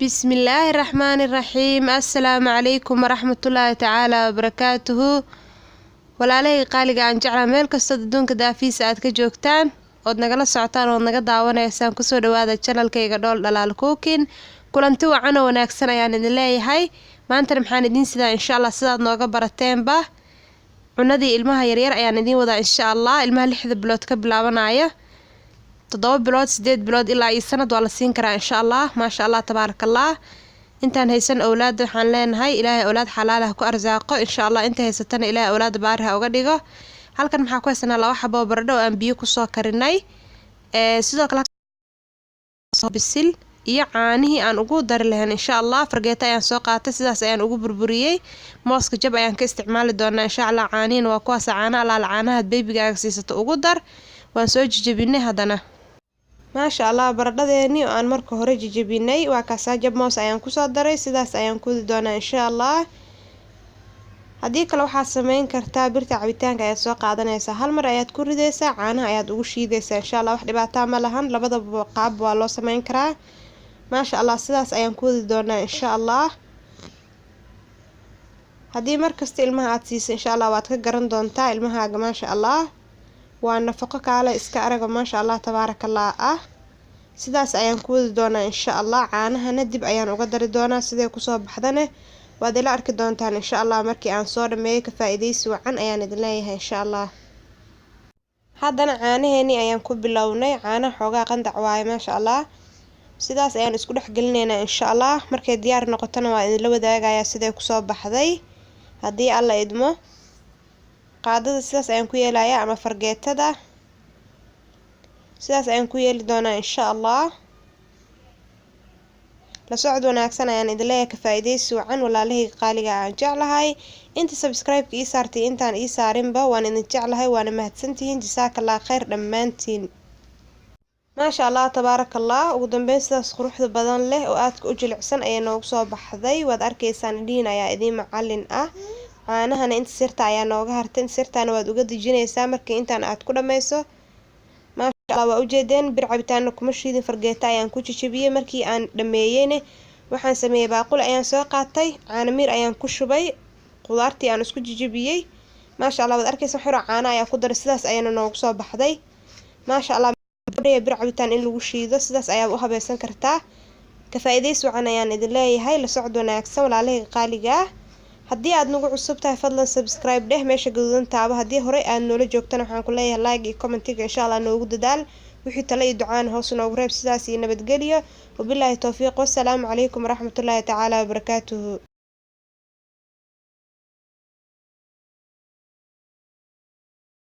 bismillaahi raxmaani raxiim assalaamu calaykum waraxmatullaahi tacaala wabarakaatuhu walaalahey qaaliga aan jeclaa meel kastoo adduunka daafiisa aad ka joogtaan ood nagala socotaan ood naga daawanaysaan kusoo dhawaada channelkayga dhool dhalaal cooking kulanti wacan oo wanaagsan ayaan idin leeyahay maantana maxaan idiin sidaa insha allah sidaad nooga barateenba cunadii ilmaha yaryar ayaan idiin wadaa insha allah ilmaha 6 bilood ka bilaabanaya 7 bilood 8 bilood ilaa iyo sanad waa la siin karaa insha allah maasha allah tabaarakallah intaan haysan awlaad waxaan leenahay ilaahay awlaad xalaal ah ku arsaaqo insha allah inta haysatana ilaahay awlaad baari ha uga dhigo halkan maxaa ku haysanaa 2 xabo baradho oo aan biyo ku soo karinay sidoo kale bisil iyo caanihii aan ugu dari lahayn insha allah fargeeto ayaan soo qaatay sidaas ayaan ugu burburiyay mooska jab ayaan ka isticmaali doonaa insha allah caanihiina waa kuwaas caanaha caanaha baybigaaga siisato ugu dar waan soo jijabinay hadana maasha allah baradhadeeni oo aan marka hore jijabinay waa kaasa jab moos ayaan ku soo daray sidaas ayaan ku wadi doonaa insha allah haddii kale waxaad sameyn kartaa birta cabitaanka ayaad soo qaadanaysaa hal mar ayaad ku ridaysaa caanaha ayaad ugu shiidaysaa insha allah wax dhibaato ma lahan labadaba qaab waa loo sameyn karaa maasha allah sidaas ayaan ku wadi doonaa insha allah haddii markasta ilmaha aad siiso insha allah waad ka garan doontaa ilmahaaga maasha allah waa nafaqo kaale iska araga maasha allah tabaarakallah ah sidaas ayaan ku wadi doonaa insha allah caanahana dib ayaan uga dari doonaa sidee kusoo baxdane waad ila arki doontaan insha allah markii aan soo dhameeyo ka faa'iidaysi wacan ayaan idin leeyahay insha allah haddana caanaheeni ayaan ku bilownay caanaha xoogaa qandac waaye maasha allah sidaas ayaan isku dhex gelinaynaa insha allah markay diyaar noqotona waa idinla wadaagayaa sidee kusoo baxday haddii alla idmo qaadada sidaas ayaan ku yeelayaa ama fargeetada sidaas ayaan ku yeeli doonaa insha allah la socod wanaagsan ayaan idin leeyahay ka faa'iidaysi wacan walaalahayga qaaliga aan jeclahay inta subscribe-ka ii saartay intaan ii saarinba waan idin jeclahay waana mahadsantihiin jasaakallah khayr dhammaantiin maasha allah tabaarakallah ugu dambeyn sidaas quruxda badan leh oo aadka u jilicsan ayay noogu soo baxday waad arkaysaan dhiin ayaa idiin macallin ah caanahana inta sirta ayaa nooga hartay inta sirtaana waad uga dejinaysaa markii intaan aad ku dhammayso maasha allah waa ujeedeen bir cabitaanna kuma shiidin fargeeto ayaan ku jijabiyey markii aan dhameeyeyne waxaan sameeyey baaquli ayaan soo qaatay caano miir ayaan ku shubay qudaartii aan isku jijabiyey maasha allah waad arkaysaa xiro caano ayaa ku daray sidaas ayana noogu soo baxday maasha allah bir cabitaan in lagu shiido sidaas ayaa u habaysan kartaa ka faa'iidaysi wacan ayaan idin leeyahay la socod wanaagsan walaalahayga qaaliga ah haddii aad nagu cusub tahay fadlan subscribe dheh meesha gaduudan taabo haddii horey aad noola joogtana waxaan ku leeyahay like iyo commentiga insha allah noogu dadaal wixii talo iyo ducaan hoos noogu reeb sidaas iyo nabadgelyo wabilaahi tawfiiq wassalaamu calaykum waraxmatullaahi tacaala wabarakaatuhu